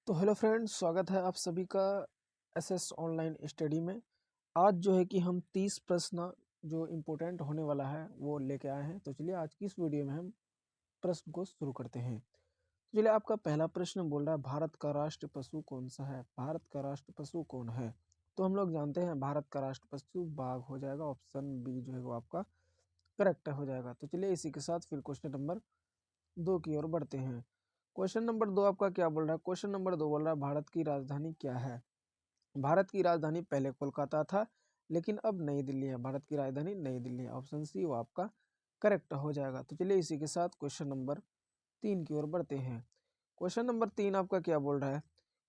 तो hello friends, स्वागत है आप सभी का एसएस ऑनलाइन स्टडी में। आज जो है कि हम 30 प्रश्न जो इम्पोर्टेंट होने वाला है वो लेके आए हैं। तो चलिए आज की इस वीडियो में हम प्रश्न को शुरू करते हैं। तो चलिए आपका पहला प्रश्न बोल रहा है, भारत का राष्ट्र पशु कौन सा है? भारत का राष्ट्र पशु कौन है? तो हम लोग जानते हैं भारत का राष्ट्र पशु बाघ हो जाएगा। ऑप्शन बी जो है वो आपका करेक्ट हो जाएगा। तो चलिए इसी के साथ फिर क्वेश्चन नंबर 2 की ओर बढ़ते हैं। क्वेश्चन नंबर 2 आपका क्या बोल रहा है? क्वेश्चन नंबर 2 बोल रहा है, भारत की राजधानी क्या है? भारत की राजधानी पहले कोलकाता था, लेकिन अब नई दिल्ली है। भारत की राजधानी नई दिल्ली है। ऑप्शन सी वो आपका करेक्ट हो जाएगा। तो चलिए इसी के साथ क्वेश्चन नंबर 3 की ओर बढ़ते हैं। क्वेश्चन नंबर 3 आपका क्या बोल रहा है?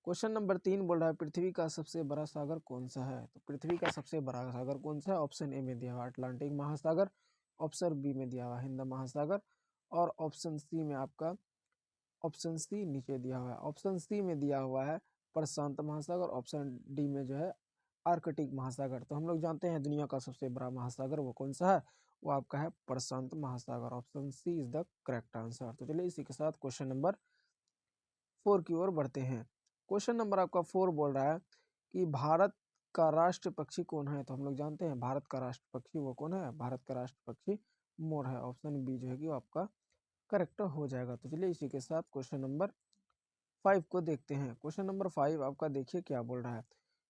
क्वेश्चन नंबर 3 बोल रहा है, पृथ्वी का सबसे बड़ा सागर कौन सा है? तो पृथ्वी का सबसे बड़ा सागर कौन सा है? ऑप्शन ए में दिया हुआ अटलांटिक महासागर, ऑप्शन बी में दिया हुआ हिंद महासागर, और ऑप्शन सी में आपका ऑप्शन सी नीचे दिया हुआ है। ऑप्शन सी में दिया हुआ है प्रशांत महासागर, ऑप्शन डी में जो है आर्कटिक महासागर। तो हम लोग जानते हैं दुनिया का सबसे बड़ा महासागर वो कौन सा है? वो आपका है प्रशांत महासागर। Option C is the correct answer. तो चलिए इसी के साथ क्वेश्चन नंबर 4 की ओर बढ़ते हैं। क्वेश्चन नंबर आपका 4 बोल रहा है कि भारत का राष्ट्र पक्षी कौन है? तो हम लोग जानते हैं भारत का राष्ट्र पक्षी वो कौन है? भारत का राष्ट्र पक्षी मोर है। ऑप्शन बी जो है कि वो आपका करेक्ट हो जाएगा। तो चलिए इसी के साथ क्वेश्चन नंबर 5 को देखते हैं। क्वेश्चन नंबर 5 आपका देखिए क्या बोल रहा है।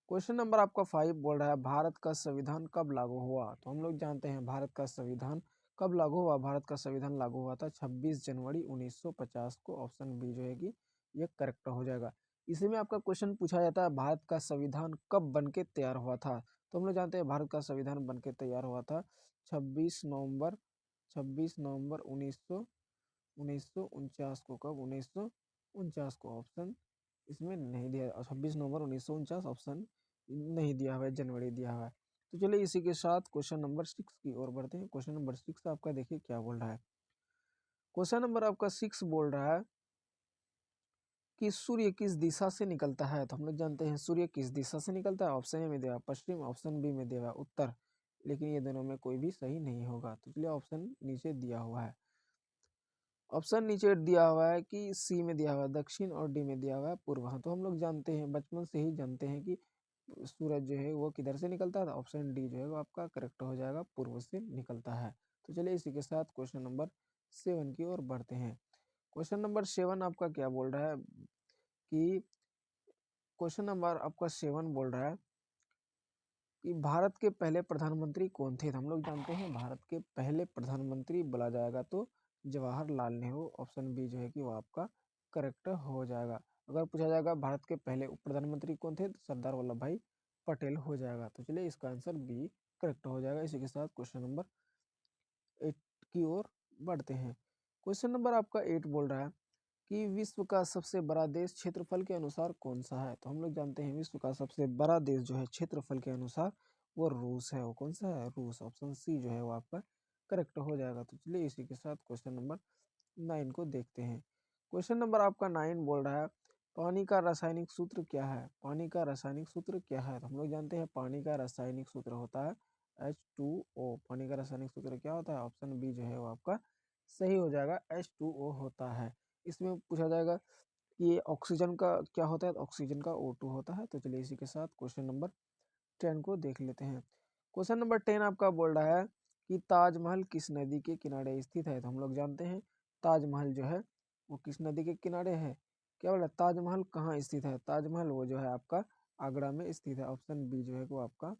क्वेश्चन नंबर आपका 5 बोल रहा है, भारत का संविधान कब लागू हुआ? तो हम लोग जानते हैं भारत का संविधान कब लागू हुआ। भारत का संविधान लागू हुआ था 26 जनवरी 1950 को। ऑप्शन बी जो है कि ये करेक्ट हो जाएगा। इसी में आपका क्वेश्चन पूछा जाता है, भारत का संविधान कब बन के तैयार हुआ था? तो हम लोग जानते हैं भारत का संविधान बन के तैयार हुआ था 26 नवंबर 1949 को। कब? 1949 को। ऑप्शन इसमें नहीं दिया, 26 नवंबर 1949 ऑप्शन नहीं दिया हुआ है, जनवरी दिया हुआ है। तो चलिए इसी के साथ क्वेश्चन नंबर 6 की ओर बढ़ते हैं। क्वेश्चन नंबर 6 आपका देखिए क्या बोल रहा है। क्वेश्चन नंबर आपका 6 बोल रहा है कि सूर्य किस दिशा से निकलता है? तो हम लोग जानते हैं सूर्य किस दिशा से निकलता है। ऑप्शन ए में दिया पश्चिम, ऑप्शन बी में दिया उत्तर, लेकिन ये दोनों में कोई भी सही नहीं होगा। तो चलिए ऑप्शन नीचे दिया हुआ है। ऑप्शन नीचे दिया हुआ है कि सी में दिया हुआ है दक्षिण, और डी में दिया हुआ है पूर्व। तो हम लोग जानते हैं, बचपन से ही जानते हैं कि सूरज जो है वो किधर से निकलता है। ऑप्शन डी जो है वो आपका करेक्ट हो जाएगा, पूर्व से निकलता है। तो चलिए इसी के साथ क्वेश्चन नंबर 7 की ओर बढ़ते हैं। क्वेश्चन नंबर 7 आपका क्या बोल रहा है कि क्वेश्चन नंबर आपका 7 बोल रहा है कि भारत के पहले प्रधानमंत्री कौन थे? तो हम लोग जानते हैं भारत के पहले प्रधानमंत्री बोला जाएगा तो जवाहरलाल नेहरू। ऑप्शन बी जो है कि वो आपका करेक्ट हो जाएगा। अगर पूछा जाएगा भारत के पहले उप प्रधानमंत्री कौन थे, तो सरदार वल्लभ भाई पटेल हो जाएगा। तो चलिए इसका आंसर बी करेक्ट हो जाएगा। इसी के साथ क्वेश्चन नंबर 8 की ओर बढ़ते हैं। क्वेश्चन नंबर आपका 8 बोल रहा है कि विश्व का सबसे बड़ा देश क्षेत्रफल के अनुसार कौन सा है? तो हम लोग जानते हैं विश्व का सबसे बड़ा देश जो है क्षेत्रफल के अनुसार वो रूस है। वो कौन सा है? रूस। ऑप्शन सी जो है वो आपका करेक्ट हो जाएगा। तो चलिए इसी के साथ क्वेश्चन नंबर 9 को देखते हैं। क्वेश्चन नंबर आपका 9 बोल रहा है, पानी का रासायनिक सूत्र क्या है? पानी का रासायनिक सूत्र क्या है? तो हम लोग जानते हैं पानी का रासायनिक सूत्र होता है H2O। पानी का रासायनिक सूत्र क्या होता है? ऑप्शन बी जो है वो आपका सही हो जाएगा, H2O होता है। इसमें पूछा जाएगा कि ये ऑक्सीजन का क्या होता है? तो ऑक्सीजन का O2 होता है। तो चलिए इसी के साथ क्वेश्चन नंबर 10 को देख लेते हैं। क्वेश्चन नंबर 10 आपका बोल रहा है कि ताजमहल किस नदी के किनारे स्थित है? तो हम लोग जानते हैं ताजमहल जो है वो किस नदी के किनारे है। क्या बोला? ताजमहल कहाँ स्थित है? ताजमहल वो जो है आपका आगरा में स्थित है। ऑप्शन बी जो है वो आपका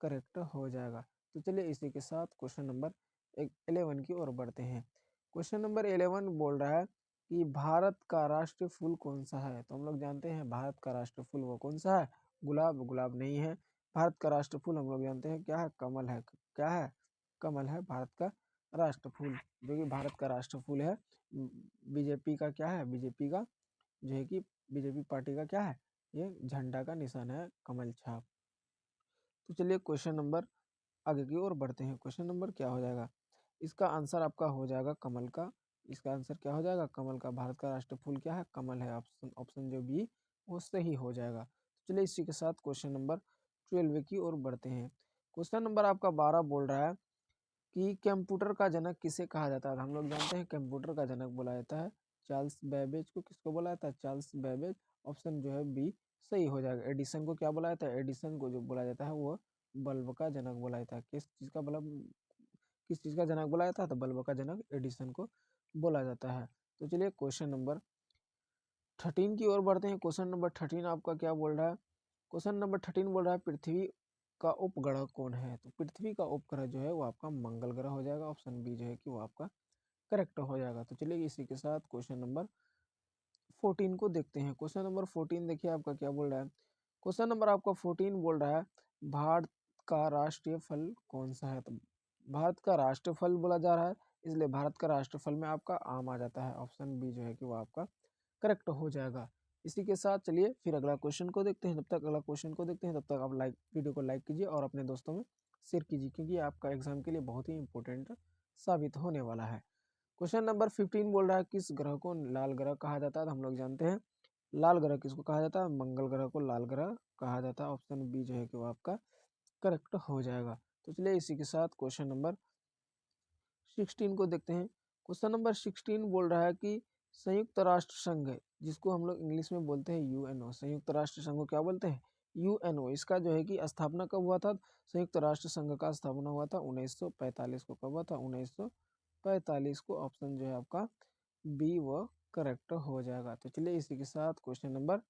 करेक्ट हो जाएगा। तो चलिए इसी के साथ क्वेश्चन नंबर 11 की ओर बढ़ते हैं। क्वेश्चन नंबर 11 बोल रहा है कि भारत का राष्ट्रीय फूल कौन सा है? तो हम लोग जानते हैं भारत का राष्ट्रीय फूल वो कौन सा है? गुलाब। गुलाब नहीं है। भारत का राष्ट्र फूल हम लोग जानते हैं क्या है? कमल है। क्या है? कमल है भारत का राष्ट्र फूल, जो कि भारत का राष्ट्र फूल है। बीजेपी का क्या है? बीजेपी का जो है कि बीजेपी पार्टी का क्या है? ये झंडा का निशान है, कमल छाप। तो चलिए क्वेश्चन नंबर आगे की ओर बढ़ते हैं। क्वेश्चन नंबर क्या हो जाएगा? इसका आंसर आपका हो जाएगा कमल का। इसका आंसर क्या हो जाएगा? कमल का। भारत का राष्ट्र फूल क्या है? कमल है। ऑप्शन ऑप्शन जो बी वो सही हो जाएगा। तो चलिए इसी के साथ क्वेश्चन नंबर 12 की ओर बढ़ते हैं। क्वेश्चन नंबर आपका 12 बोल रहा है कि कंप्यूटर का जनक किसे कहा जाता है? हम लोग जानते हैं कंप्यूटर का जनक बोला जाता है चार्ल्स बेबेज को किसको बुलाया था? Charles Babbage. ऑप्शन जो है बी सही हो जाएगा। एडिसन को क्या बुलाया था? एडिसन को जो बुलाया जाता है वो बल्ब का जनक बुलाया था। किस चीज का जनक बुलाया था? तो बल्ब का जनक एडिसन को बोला जाता है। तो चलिए क्वेश्चन नंबर 13 की ओर बढ़ते हैं। क्वेश्चन नंबर 13 आपका क्या बोल रहा है? क्वेश्चन नंबर 13 बोल रहा है पृथ्वी का उपग्रह कौन है? तो पृथ्वी का उपग्रह जो है वो आपका मंगल ग्रह हो जाएगा। ऑप्शन बी जो है कि वो आपका करेक्ट हो जाएगा। तो चलिए इसी के साथ क्वेश्चन नंबर 14 को देखते हैं। क्वेश्चन नंबर 14 देखिए आपका क्या बोल रहा है। क्वेश्चन नंबर आपका 14 बोल रहा है भारत का राष्ट्रीय फल कौन सा है? तो भारत का राष्ट्रीय फल बोला जा रहा है, इसलिए भारत का राष्ट्रीय फल में आपका आम आ जाता है। ऑप्शन बी जो है कि वो आपका करेक्ट हो जाएगा। इसी के साथ चलिए फिर अगला क्वेश्चन को देखते हैं। जब तक अगला क्वेश्चन को देखते हैं तब तक आप वीडियो को लाइक कीजिए और अपने दोस्तों में शेयर कीजिए, क्योंकि आपका एग्जाम के लिए बहुत ही इंपॉर्टेंट साबित होने वाला है। क्वेश्चन नंबर 15 बोल रहा है किस ग्रह को लाल ग्रह कहा जाता है? तो हम लोग जानते हैं लाल ग्रह किसको कहा जाता है? मंगल ग्रह को लाल ग्रह कहा जाता है। ऑप्शन बी जो है कि वो आपका करेक्ट हो जाएगा। तो चलिए इसी के साथ क्वेश्चन नंबर 16 को देखते हैं। क्वेश्चन नंबर 16 बोल रहा है कि संयुक्त राष्ट्र संघ, जिसको हम लोग इंग्लिश में बोलते हैं यूएनओ, संयुक्त राष्ट्र संघ को क्या बोलते हैं? यूएनओ। इसका जो है कि स्थापना कब हुआ था? संयुक्त राष्ट्र संघ का स्थापना हुआ था 1945 को। कब हुआ था? 1945 को। ऑप्शन जो है आपका बी वो करेक्ट हो जाएगा। तो चलिए इसी के साथ क्वेश्चन नंबर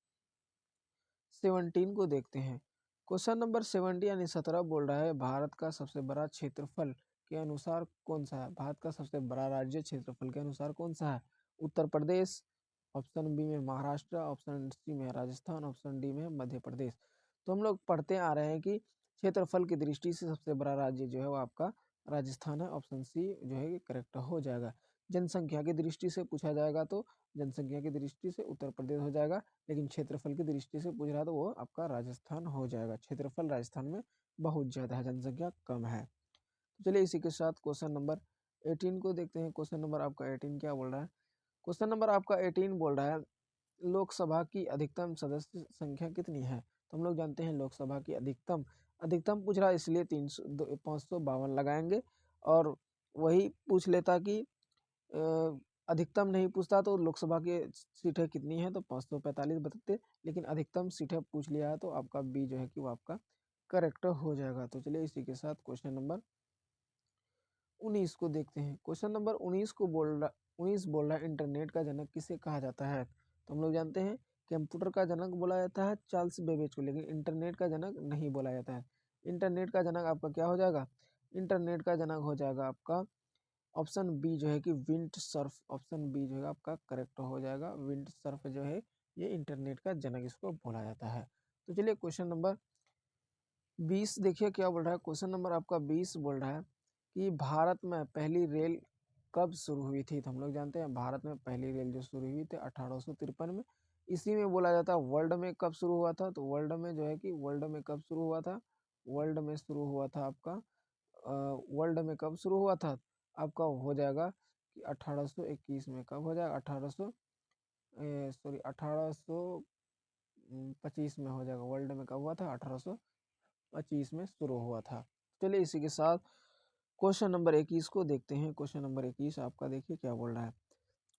17 को देखते हैं। क्वेश्चन नंबर 17 यानी 17 बोल रहा है भारत का सबसे बड़ा क्षेत्रफल के अनुसार कौन सा है? भारत का सबसे बड़ा राज्य क्षेत्रफल के अनुसार कौन सा है? उत्तर प्रदेश, ऑप्शन बी में महाराष्ट्र, ऑप्शन सी में राजस्थान, ऑप्शन डी में मध्य प्रदेश। तो हम लोग पढ़ते आ रहे हैं कि क्षेत्रफल की दृष्टि से सबसे बड़ा राज्य जो है वो आपका राजस्थान है। ऑप्शन सी जो है करेक्ट हो जाएगा। जनसंख्या की दृष्टि से पूछा जाएगा तो जनसंख्या की दृष्टि से उत्तर प्रदेश हो जाएगा, लेकिन क्षेत्रफल की दृष्टि से पूछ रहा है तो वो आपका राजस्थान हो जाएगा। क्षेत्रफल राजस्थान में बहुत ज्यादा है, जनसंख्या कम है। तो चलिए इसी के साथ क्वेश्चन नंबर 18 को देखते हैं। क्वेश्चन नंबर आपका 18 क्या बोल रहा है? क्वेश्चन नंबर आपका 18 बोल रहा है लोकसभा की अधिकतम सदस्य संख्या कितनी है? तो हम लोग जानते हैं लोकसभा की अधिकतम अधिकतम पूछ रहा है, इसलिए 552 लगाएंगे। और वही पूछ लेता कि अधिकतम नहीं पूछता तो लोकसभा की सीटें कितनी है तो 545 बताते, लेकिन अधिकतम सीटें पूछ लिया है तो आपका बी जो है कि वो आपका करेक्ट हो जाएगा। तो चलिए इसी के साथ क्वेश्चन नंबर 19 को देखते हैं। क्वेश्चन नंबर 19 बोल रहा है इंटरनेट का जनक किसे कहा जाता है? तो हम लोग जानते हैं कंप्यूटर का जनक बोला जाता है चार्ल्स बेबेज को, लेकिन इंटरनेट का जनक नहीं बोला जाता है। इंटरनेट का जनक आपका क्या हो जाएगा? इंटरनेट का जनक हो जाएगा आपका ऑप्शन बी जो है कि विंड सर्फ। ऑप्शन बी जो है आपका करेक्ट हो जाएगा। विंड सर्फ जो है ये इंटरनेट का जनक इसको बोला जाता है। तो चलिए क्वेश्चन नंबर 20 देखिए क्या बोल रहा है। क्वेश्चन नंबर आपका 20 बोल रहा है कि भारत में पहली रेल कब शुरू हुई थी? तो हम लोग जानते हैं भारत में पहली रेल जो शुरू हुई थी 1853 में। इसी में बोला जाता है वर्ल्ड में कब शुरू हुआ था? तो वर्ल्ड में जो है कि वर्ल्ड में कब शुरू हुआ था? वर्ल्ड में शुरू हुआ था आपका वर्ल्ड में कब शुरू हुआ था? आपका हो जाएगा कि 1821 में। कब हो जाएगा? 1825 में हो जाएगा। वर्ल्ड में कब हुआ था? 1825 में शुरू हुआ था। चलिए इसी के साथ क्वेश्चन नंबर 21 को देखते हैं। क्वेश्चन नंबर 21 आपका देखिए क्या बोल रहा है।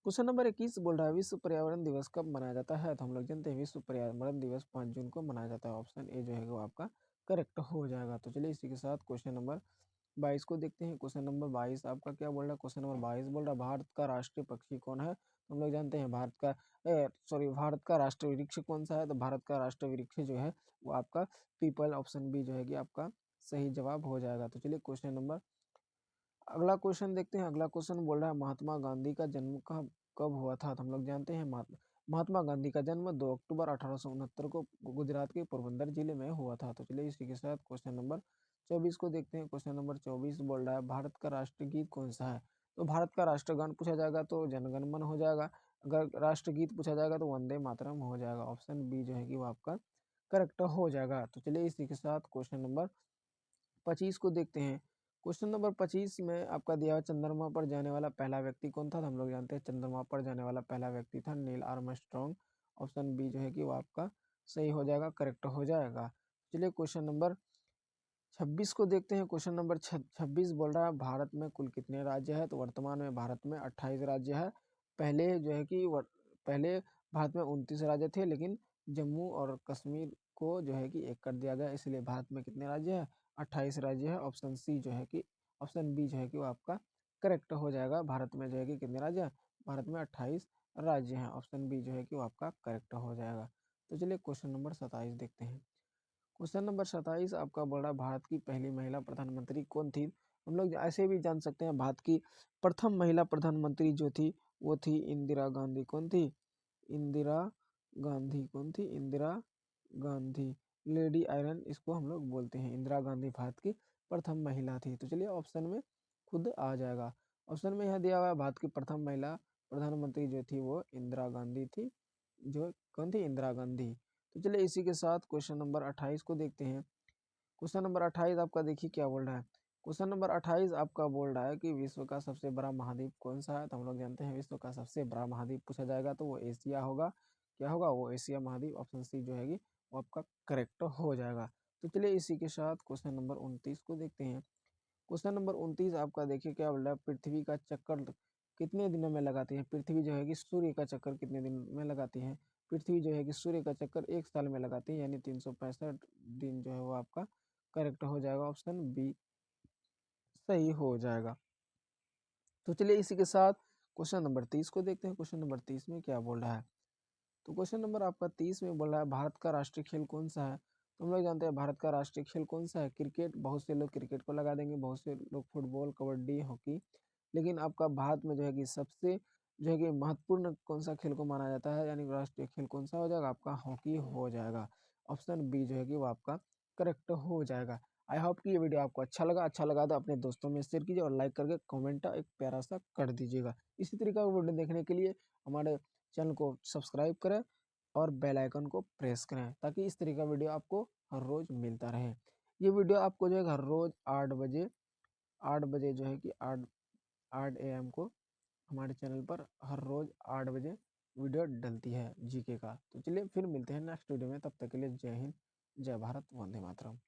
क्वेश्चन नंबर 21 बोल रहा है विश्व पर्यावरण दिवस कब मनाया जाता है? तो हम लोग जानते हैं विश्व पर्यावरण दिवस 5 जून को मनाया जाता है। ऑप्शन ए जो है वो आपका करेक्ट हो जाएगा। तो चलिए इसी के साथ क्वेश्चन नंबर 22 को देखते हैं। क्वेश्चन नंबर 22 आपका क्या बोल रहा है? क्वेश्चन नंबर 22 बोल रहा है भारत का राष्ट्रीय पक्षी कौन है? तो हम लोग जानते हैं भारत का राष्ट्रीय वृक्ष कौन सा है? तो भारत का राष्ट्रीय वृक्ष जो है वो आपका पीपल। ऑप्शन बी जो है कि आपका सही जवाब हो जाएगा। तो चलिए क्वेश्चन नंबर अगला क्वेश्चन देखते हैं। अगला क्वेश्चन बोल रहा है महात्मा गांधी का जन्म कब कब हुआ था? तो हम लोग जानते हैं महात्मा गांधी का जन्म 2 अक्टूबर 1869 को गुजरात के पोरबंदर जिले में हुआ था। तो चलिए इसी के साथ क्वेश्चन नंबर 24 को देखते हैं। क्वेश्चन नंबर 24 बोल रहा है भारत का राष्ट्रगीत कौन सा है? तो भारत का राष्ट्रगान पूछा जाएगा तो जनगण मन हो जाएगा। अगर राष्ट्रगीत पूछा जाएगा तो वंदे मातरम हो जाएगा। ऑप्शन बी जो है कि वो आपका करेक्ट हो जाएगा। तो चलिए इसी के साथ क्वेश्चन नंबर 25 को देखते हैं। क्वेश्चन नंबर 25 में आपका दिया हुआ चंद्रमा पर जाने वाला पहला व्यक्ति कौन था? तो हम लोग जानते हैं चंद्रमा पर जाने वाला पहला व्यक्ति था नील आर्मस्ट्रॉन्ग। ऑप्शन बी जो है कि वो आपका सही हो जाएगा, करेक्ट हो जाएगा। चलिए क्वेश्चन नंबर 26 को देखते हैं। क्वेश्चन नंबर 26 बोल रहा है भारत में कुल कितने राज्य है? तो वर्तमान में भारत में 28 राज्य है। पहले जो है कि पहले भारत में 29 राज्य थे, लेकिन जम्मू और कश्मीर को जो है कि एक कर दिया गया, इसलिए भारत में कितने राज्य हैं? 28 राज्य है। ऑप्शन सी जो है कि ऑप्शन बी जो है कि वो आपका करेक्ट हो जाएगा। भारत में जो है कि कितने राज्य हैं? भारत में 28 राज्य हैं। ऑप्शन बी जो है कि वो आपका करेक्ट हो जाएगा। तो चलिए क्वेश्चन नंबर 27 देखते हैं। क्वेश्चन नंबर 27 आपका बोल रहा है भारत की पहली महिला प्रधानमंत्री कौन थी? हम लोग ऐसे भी जान सकते हैं, भारत की प्रथम महिला प्रधानमंत्री जो थी वो थी इंदिरा गांधी। कौन थी? इंदिरा गांधी। कौन थी? इंदिरा गांधी, लेडी आयरन इसको हम लोग बोलते हैं। इंदिरा गांधी भारत की प्रथम महिला थी। तो चलिए ऑप्शन में खुद आ जाएगा। ऑप्शन में यह दिया हुआ है भारत की प्रथम महिला प्रधानमंत्री जो थी वो इंदिरा गांधी थी। जो कौन थी? इंदिरा गांधी। तो चलिए इसी के साथ क्वेश्चन नंबर 28 को देखते हैं। क्वेश्चन नंबर 28 आपका देखिए क्या बोल रहा है। क्वेश्चन नंबर 28 आपका बोल रहा है कि विश्व का सबसे बड़ा महाद्वीप कौन सा है? तो हम लोग जानते हैं विश्व का सबसे बड़ा महाद्वीप पूछा जाएगा तो वो एशिया होगा। क्या होगा? वो एशिया महाद्वीप। ऑप्शन सी जो है वो आपका करेक्ट हो जाएगा। तो चलिए इसी के साथ क्वेश्चन नंबर 29 को देखते हैं। क्वेश्चन नंबर 29 आपका देखिए क्या बोल रहा है। पृथ्वी का चक्कर कितने दिनों में लगाती है? पृथ्वी जो है कि सूर्य का चक्कर कितने दिन में लगाती है? पृथ्वी जो है कि सूर्य का चक्कर 1 साल में लगाती है, यानी 365 दिन जो है वो आपका करेक्ट हो जाएगा। ऑप्शन बी सही हो जाएगा। तो चलिए इसी के साथ क्वेश्चन नंबर 30 को देखते हैं। क्वेश्चन नंबर 30 में क्या बोल रहा है। तो क्वेश्चन नंबर आपका 30 में बोल रहा है भारत का राष्ट्रीय खेल कौन सा है? तो हम लोग जानते हैं भारत का राष्ट्रीय खेल कौन सा है? क्रिकेट। बहुत से लोग क्रिकेट को लगा देंगे, बहुत से लोग फुटबॉल, कबड्डी, हॉकी। लेकिन आपका भारत में जो है कि सबसे जो है कि महत्वपूर्ण कौन सा खेल को माना जाता है, यानी राष्ट्रीय खेल कौन सा हो जाएगा? आपका हॉकी हो जाएगा। ऑप्शन बी जो है कि वो आपका करेक्ट हो जाएगा। आई होप कि ये वीडियो आपको अच्छा लगा तो अपने दोस्तों में शेयर कीजिए और लाइक करके कमेंट एक प्यारा सा कर दीजिएगा। इसी तरीके का वीडियो देखने के लिए हमारे चैनल को सब्सक्राइब करें और बेल आइकन को प्रेस करें, ताकि इस तरीके का वीडियो आपको हर रोज मिलता रहे। ये वीडियो आपको जो है हर रोज 8 बजे जो है कि 8 AM को हमारे चैनल पर हर रोज 8 बजे वीडियो डलती है जीके का। तो चलिए फिर मिलते हैं नेक्स्ट वीडियो में, तब तक के लिए जय हिंद, जय भारत, वंदे मातरम।